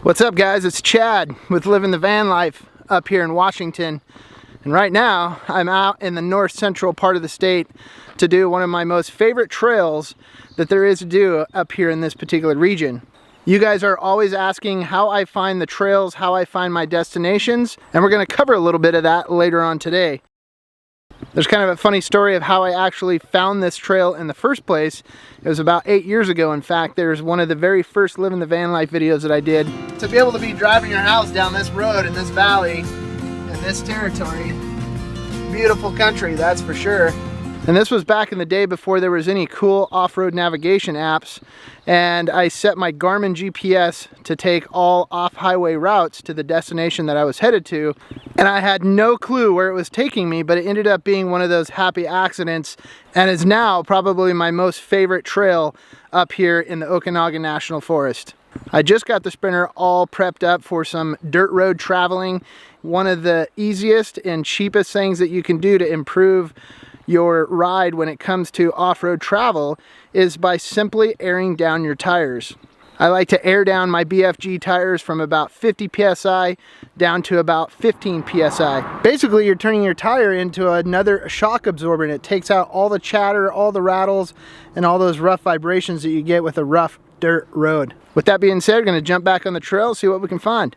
What's up, guys? It's Chad with Living the Van Life up here in Washington, and right now I'm out in the north central part of the state to do one of my most favorite trails that there is to do up here in this particular region. You guys are always asking how I find the trails, how I find my destinations, and we're going to cover a little bit of that later on today. There's kind of a funny story of how I actually found this trail in the first place. It was about 8 years ago. In fact, there's one of the very first Living the Van Life videos that I did. To be able to be driving your house down this road in this valley, in this territory, beautiful country, that's for sure. And this was back in the day before there was any cool off-road navigation apps, and I set my Garmin GPS to take all off-highway routes to the destination that I was headed to, and I had no clue where it was taking me, but it ended up being one of those happy accidents and is now probably my most favorite trail up here in the Okanogan National Forest. I just got the Sprinter all prepped up for some dirt road traveling. One of the easiest and cheapest things that you can do to improve your ride when it comes to off-road travel is by simply airing down your tires. I like to air down my BFG tires from about 50 psi down to about 15 psi. Basically, you're turning your tire into another shock absorber, and it takes out all the chatter, all the rattles, and all those rough vibrations that you get with a rough dirt road. With that being said, we're going to jump back on the trail, see what we can find.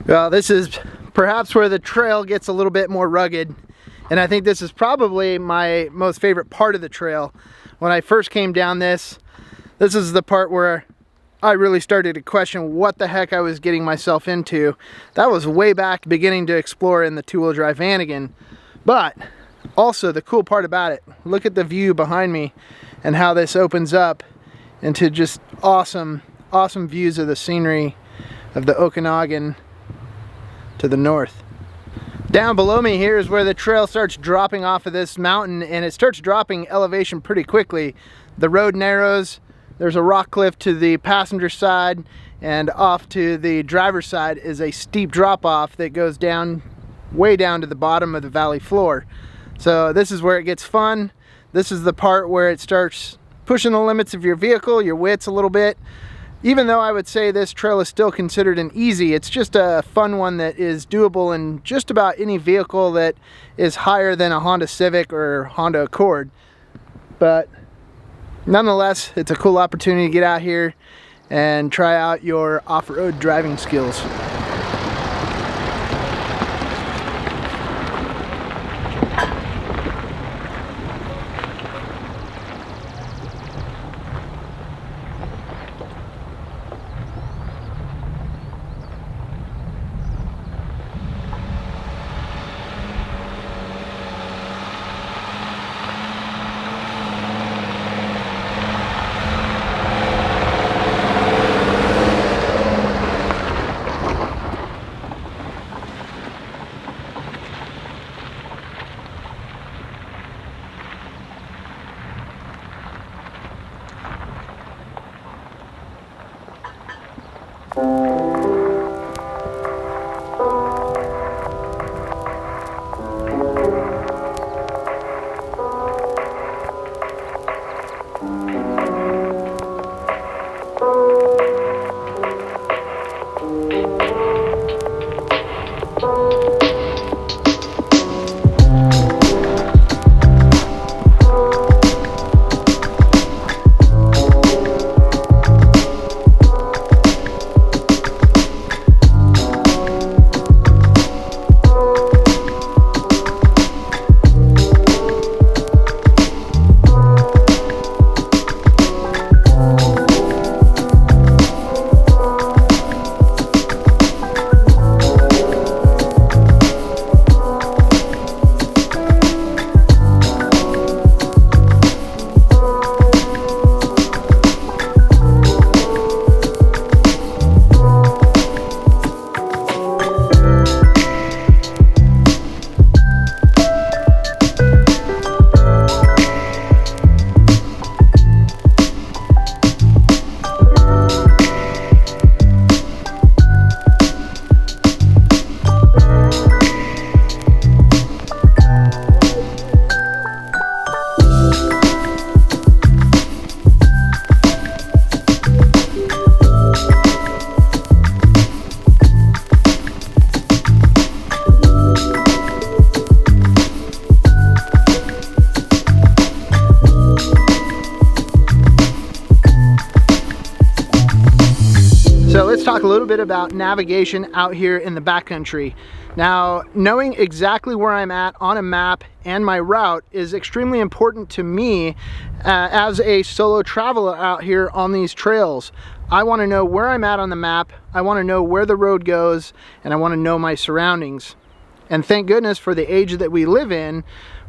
Well, this is perhaps where the trail gets a little bit more rugged, and I think this is probably my most favorite part of the trail. When I first came down this is the part where I really started to question what the heck I was getting myself into. That was way back beginning to explore in the two-wheel drive van again. But also the cool part about it, look at the view behind me and how this opens up into just awesome views of the scenery of the Okanogan to the north. Down below me here is where the trail starts dropping off of this mountain, and it starts dropping elevation pretty quickly. The road narrows, there's a rock cliff to the passenger side, and off to the driver's side is a steep drop off that goes down, way down to the bottom of the valley floor. So this is where it gets fun. This is the part where it starts pushing the limits of your vehicle, your wits a little bit. Even though I would say this trail is still considered an easy, it's just a fun one that is doable in just about any vehicle that is higher than a Honda Civic or Honda Accord. But nonetheless, it's a cool opportunity to get out here and try out your off-road driving skills. Let's talk a little bit about navigation out here in the backcountry. Now, knowing exactly where I'm at on a map and my route is extremely important to me as a solo traveler out here on these trails. I want to know where I'm at on the map, I want to know where the road goes, and I want to know my surroundings. And thank goodness for the age that we live in,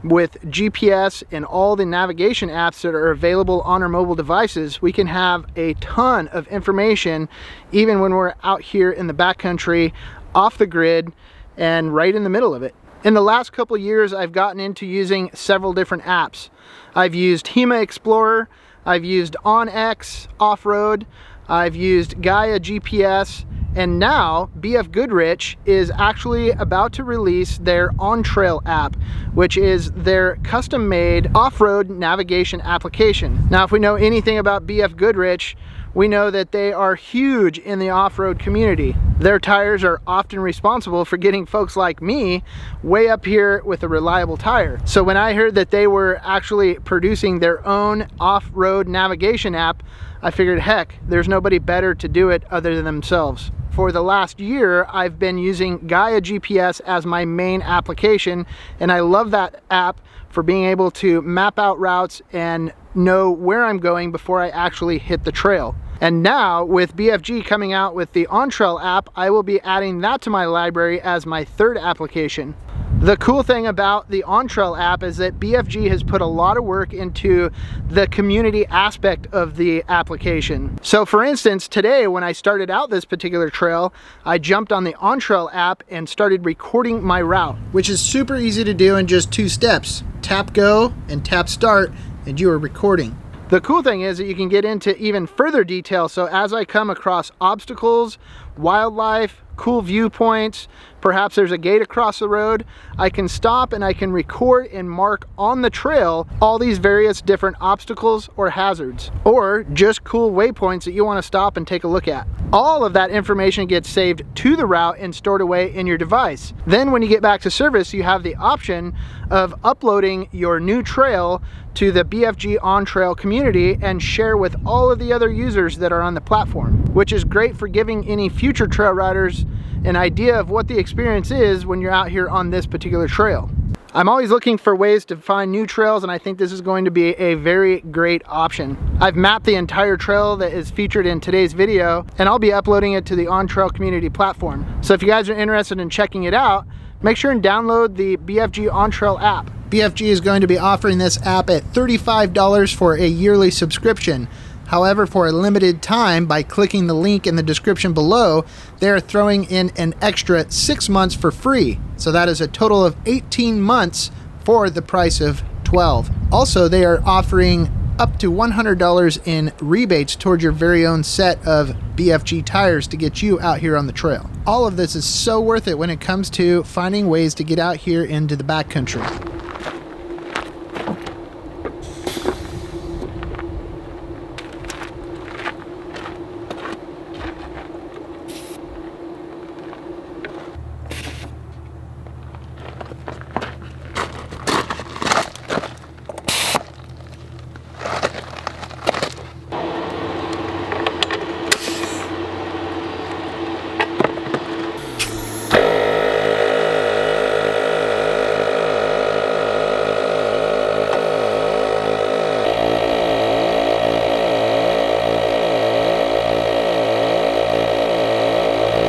with GPS and all the navigation apps that are available on our mobile devices, we can have a ton of information even when we're out here in the backcountry, off the grid, and right in the middle of it. In the last couple of years, I've gotten into using several different apps. I've used HEMA Explorer, I've used OnX Off-Road, I've used Gaia GPS, and now BFGoodrich is actually about to release their OnTrail app, which is their custom-made off-road navigation application. Now, if we know anything about BFGoodrich, we know that they are huge in the off-road community. Their tires are often responsible for getting folks like me way up here with a reliable tire. So when I heard that they were actually producing their own off-road navigation app, I figured, heck, there's nobody better to do it other than themselves. For the last year, I've been using Gaia GPS as my main application, and I love that app for being able to map out routes and know where I'm going before I actually hit the trail. And now, with BFG coming out with the OnTrail app, I will be adding that to my library as my third application. The cool thing about the OnTrail app is that BFG has put a lot of work into the community aspect of the application. So for instance, today when I started out this particular trail, I jumped on the OnTrail app and started recording my route, which is super easy to do in just 2 steps. Tap go and tap start, and you are recording. The cool thing is that you can get into even further detail. So as I come across obstacles, wildlife, cool viewpoints, perhaps there's a gate across the road, I can stop and I can record and mark on the trail all these various different obstacles or hazards, or just cool waypoints that you want to stop and take a look at. All of that information gets saved to the route and stored away in your device. Then when you get back to service, you have the option of uploading your new trail to the BFG OnTrail community and share with all of the other users that are on the platform, which is great for giving any future trail riders an idea of what the experience is when you're out here on this particular trail. I'm always looking for ways to find new trails, and I think this is going to be a very great option. I've mapped the entire trail that is featured in today's video, and I'll be uploading it to the OnTrail community platform. So if you guys are interested in checking it out, make sure and download the BFG OnTrail app. BFG is going to be offering this app at $35 for a yearly subscription. However, for a limited time, by clicking the link in the description below, they are throwing in an extra 6 months for free. So that is a total of 18 months for the price of 12. Also, they are offering up to $100 in rebates towards your very own set of BFG tires to get you out here on the trail. All of this is so worth it when it comes to finding ways to get out here into the backcountry.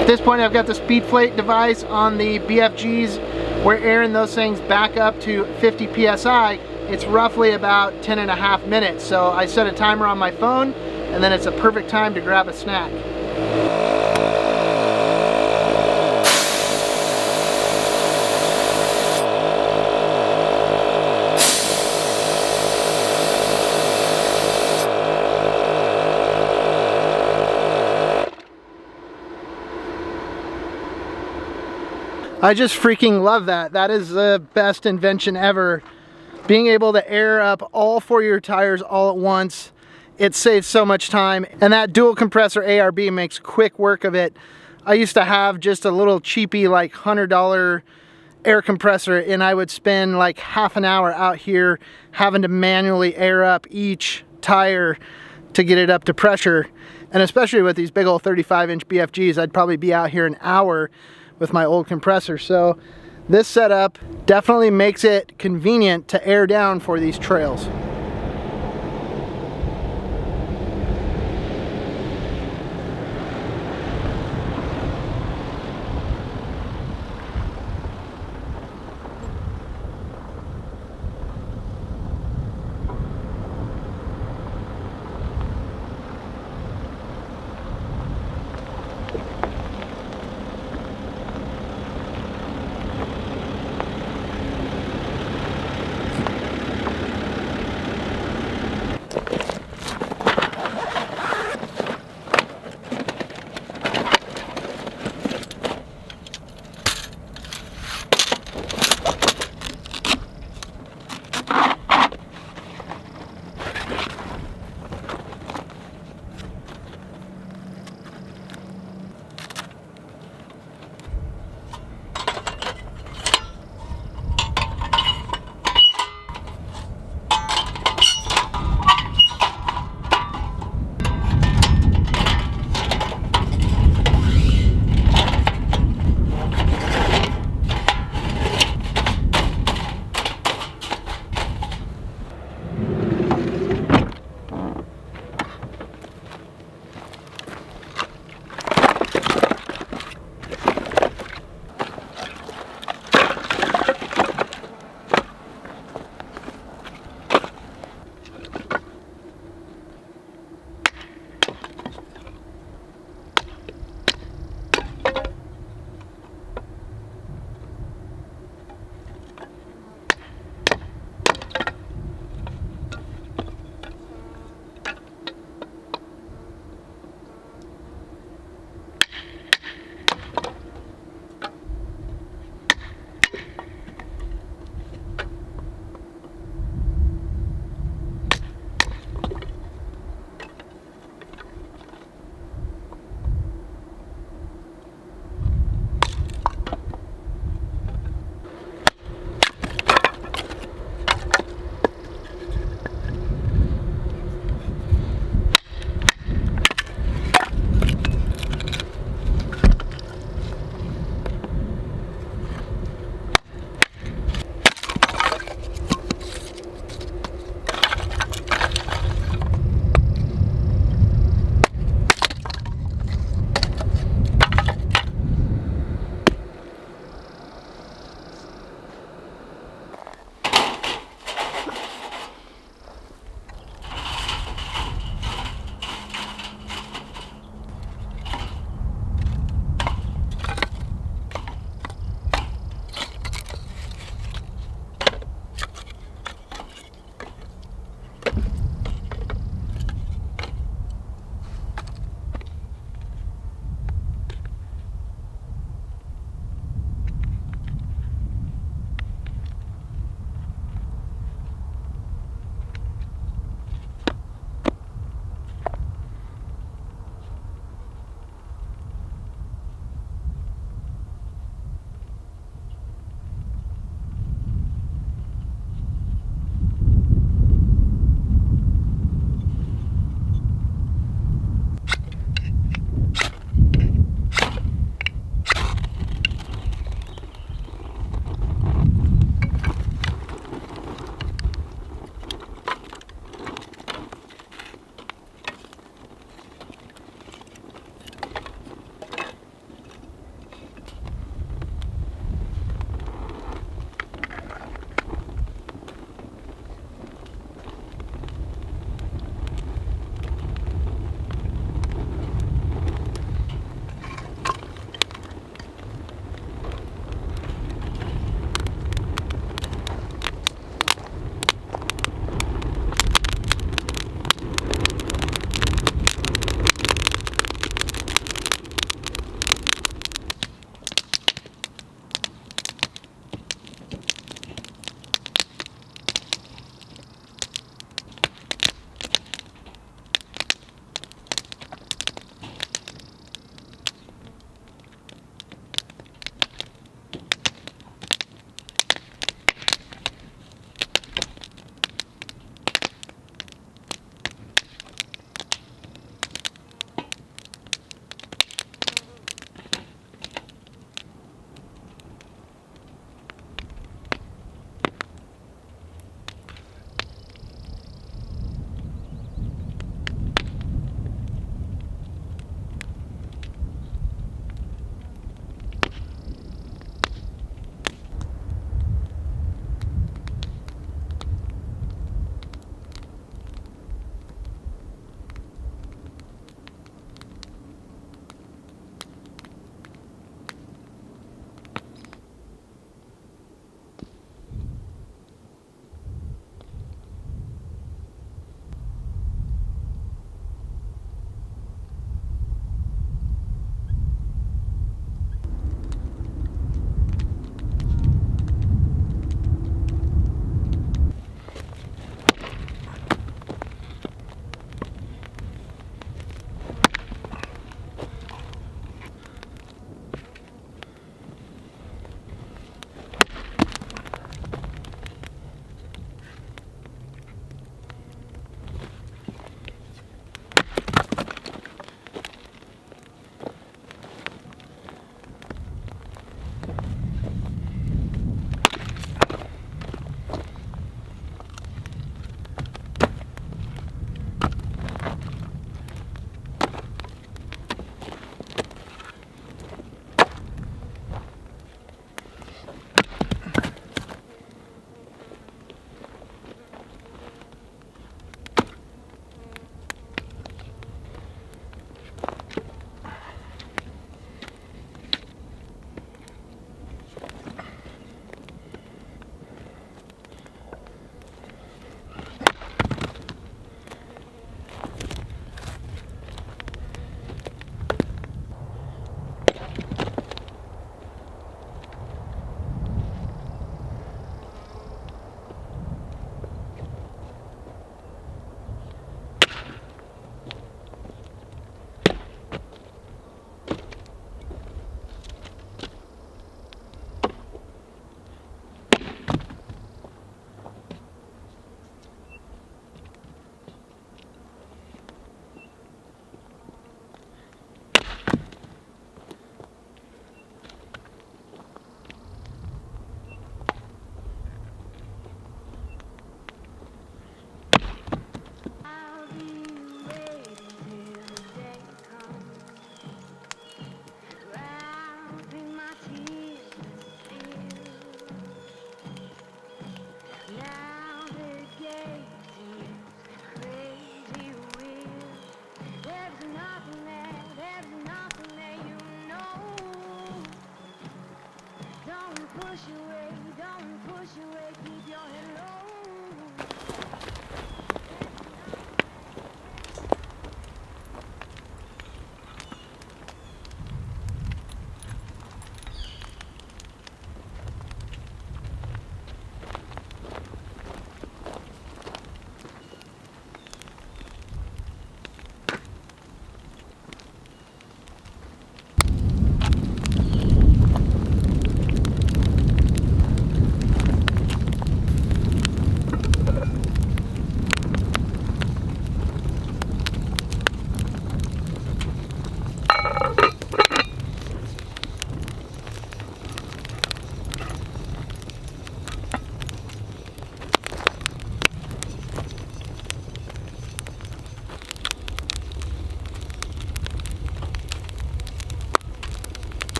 At this point, I've got the SpeedFlate device on the BFGs. We're airing those things back up to 50 PSI. It's roughly about 10.5 minutes. So I set a timer on my phone, and then it's a perfect time to grab a snack. I just freaking love that. That is the best invention ever. Being able to air up all 4 of your tires all at once, it saves so much time. And that dual compressor ARB makes quick work of it. I used to have just a little cheapy like $100 air compressor, and I would spend like half an hour out here having to manually air up each tire to get it up to pressure. And especially with these big old 35-inch BFGs, I'd probably be out here an hour with my old compressor. So this setup definitely makes it convenient to air down for these trails.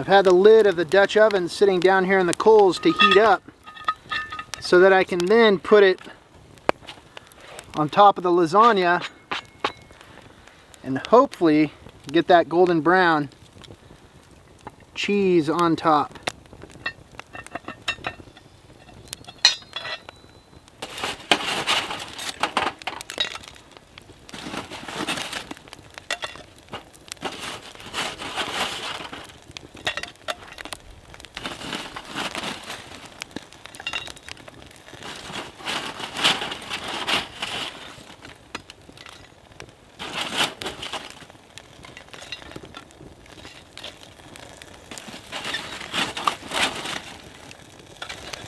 I've had the lid of the Dutch oven sitting down here in the coals to heat up so that I can then put it on top of the lasagna and hopefully get that golden brown cheese on top.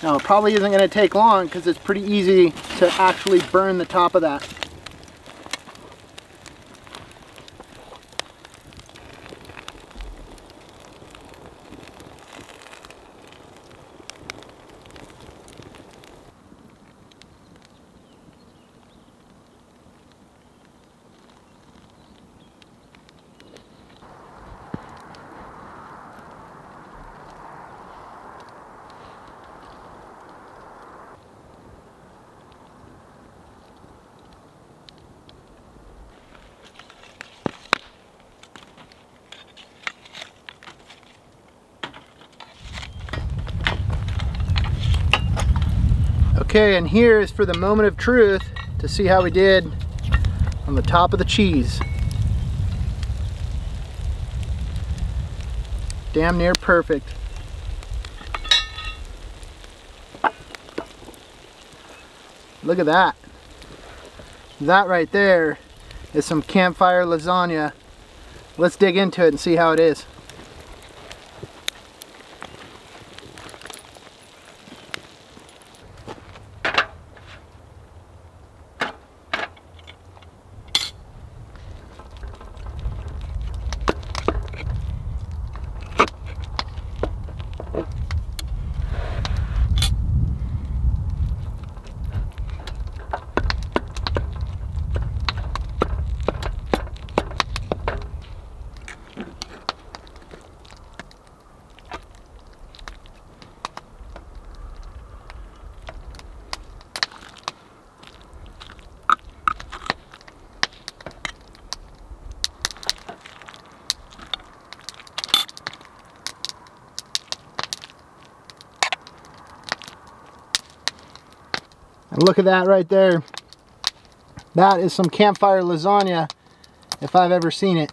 Now it probably isn't going to take long because it's pretty easy to actually burn the top of that. Okay, and here is for the moment of truth to see how we did on the top of the cheese. Damn near perfect. Look at that. That right there is some campfire lasagna. Let's dig into it and see how it is. And look at that right there. That is some campfire lasagna if I've ever seen it.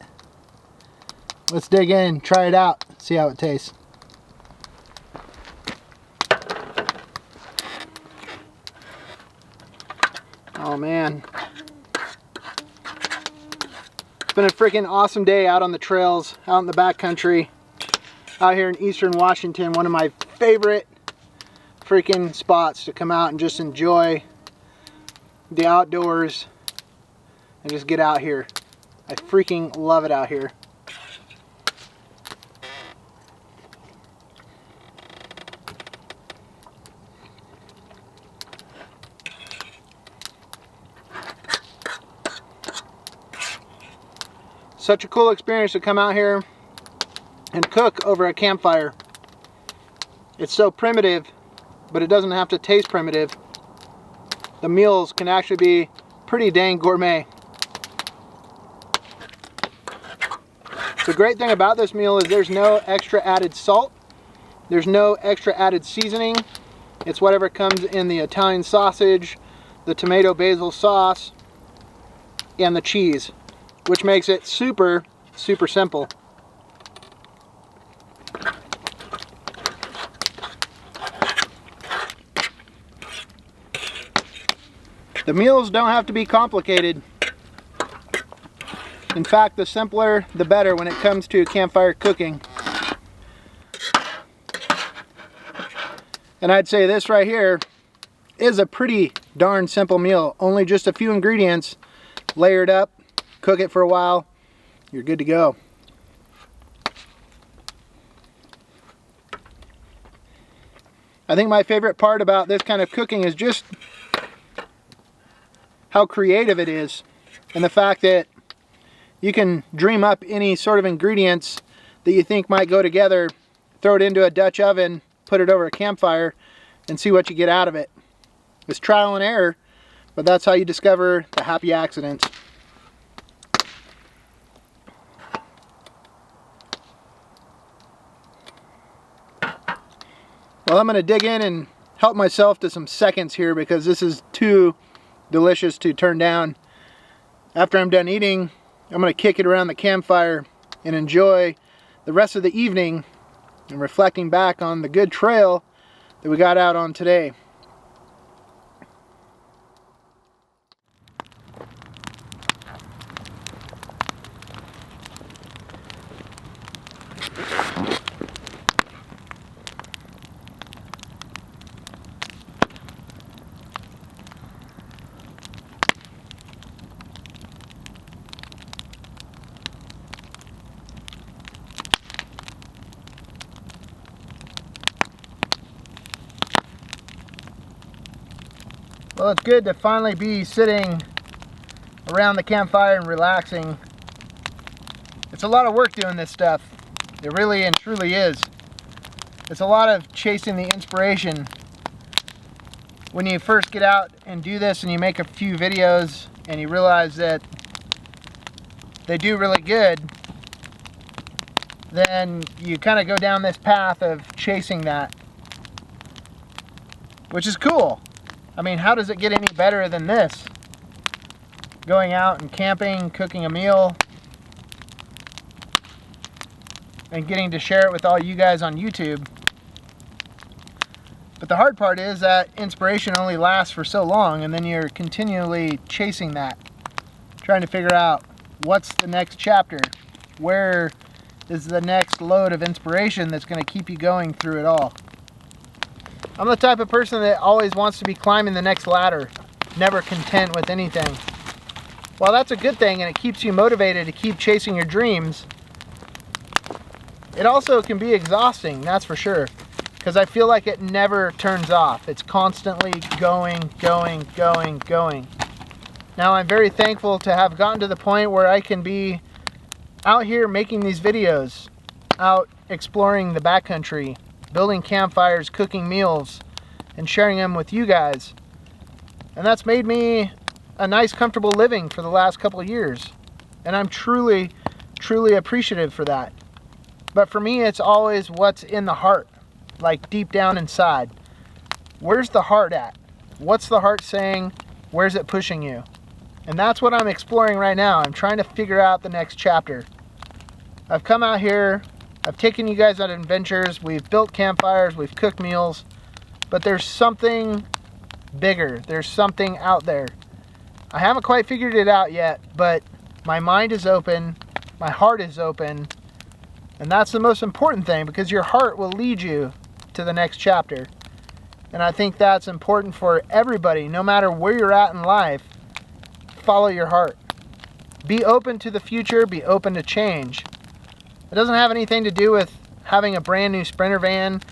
Let's dig in, try it out, see how it tastes. Oh man. It's been a freaking awesome day out on the trails, out in the backcountry, out here in eastern Washington. One of my favorite freaking spots to come out and just enjoy the outdoors and just get out here. I freaking love it out here. Such a cool experience to come out here and cook over a campfire. It's so primitive, but it doesn't have to taste primitive. The meals can actually be pretty dang gourmet. The great thing about this meal is there's no extra added salt. There's no extra added seasoning. It's whatever comes in the Italian sausage, the tomato basil sauce, and the cheese, which makes it super, super simple. The meals don't have to be complicated. In fact, the simpler the better when it comes to campfire cooking. And I'd say this right here is a pretty darn simple meal. Only just a few ingredients, layered up, cook it for a while, you're good to go. I think my favorite part about this kind of cooking is just how creative it is, and the fact that you can dream up any sort of ingredients that you think might go together throw it into a Dutch oven, put it over a campfire, and see what you get out of it. It's trial and error, but that's how you discover the happy accidents. Well, I'm going to dig in and help myself to some seconds here because this is too delicious to turn down. After I'm done eating, I'm going to kick it around the campfire and enjoy the rest of the evening and reflecting back on the good trail that we got out on today. Well, it's good to finally be sitting around the campfire and relaxing. It's a lot of work doing this stuff. It really and truly is. It's a lot of chasing the inspiration. When you first get out and do this and you make a few videos and you realize that they do really good, then you kind of go down this path of chasing that, which is cool. I mean, how does it get any better than this? Going out and camping, cooking a meal, and getting to share it with all you guys on YouTube. But the hard part is that inspiration only lasts for so long, and then you're continually chasing that, trying to figure out what's the next chapter, where is the next load of inspiration that's going to keep you going through it all. I'm the type of person that always wants to be climbing the next ladder, never content with anything. While that's a good thing and it keeps you motivated to keep chasing your dreams, it also can be exhausting, that's for sure, because I feel like it never turns off. It's constantly going, going, going, going. Now, I'm very thankful to have gotten to the point where I can be out here making these videos, out exploring the backcountry, building campfires, cooking meals, and sharing them with you guys. And that's made me a nice, comfortable living for the last couple of years. And I'm truly, truly appreciative for that. But for me, it's always what's in the heart, like deep down inside. Where's the heart at? What's the heart saying? Where's it pushing you? And that's what I'm exploring right now. I'm trying to figure out the next chapter. I've come out here, I've taken you guys on adventures, we've built campfires, we've cooked meals, but there's something bigger, there's something out there. I haven't quite figured it out yet, but my mind is open, my heart is open, and that's the most important thing, because your heart will lead you to the next chapter. And I think that's important for everybody, no matter where you're at in life. Follow your heart. Be open to the future, be open to change. It doesn't have anything to do with having a brand new Sprinter van.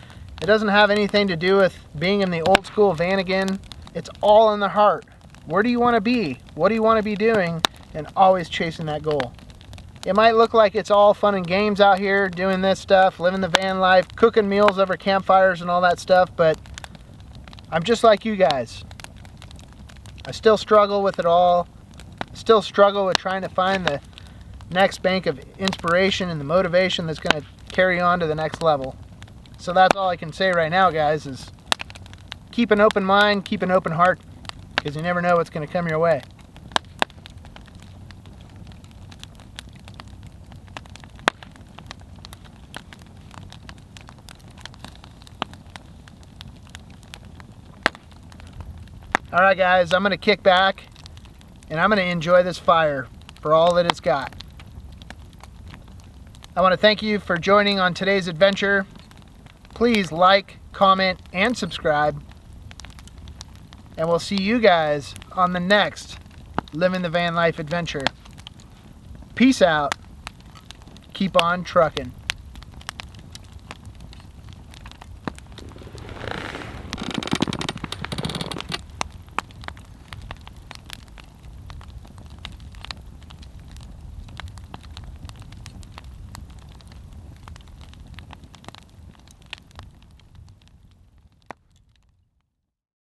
It doesn't have anything to do with being in the old school van again. It's all in the heart. Where do you want to be? What do you want to be doing? And always chasing that goal. It might look like it's all fun and games out here, doing this stuff, living the van life, cooking meals over campfires and all that stuff, but I'm just like you guys. I still struggle with it all. I still struggle with trying to find the next bank of inspiration and the motivation that's going to carry on to the next level. So that's all I can say right now, guys, is keep an open mind, keep an open heart, because you never know what's going to come your way. Alright guys, I'm going to kick back and I'm going to enjoy this fire for all that it's got. I want to thank you for joining on today's adventure. Please like, comment, and subscribe. And we'll see you guys on the next Living the Van Life adventure. Peace out. Keep on trucking.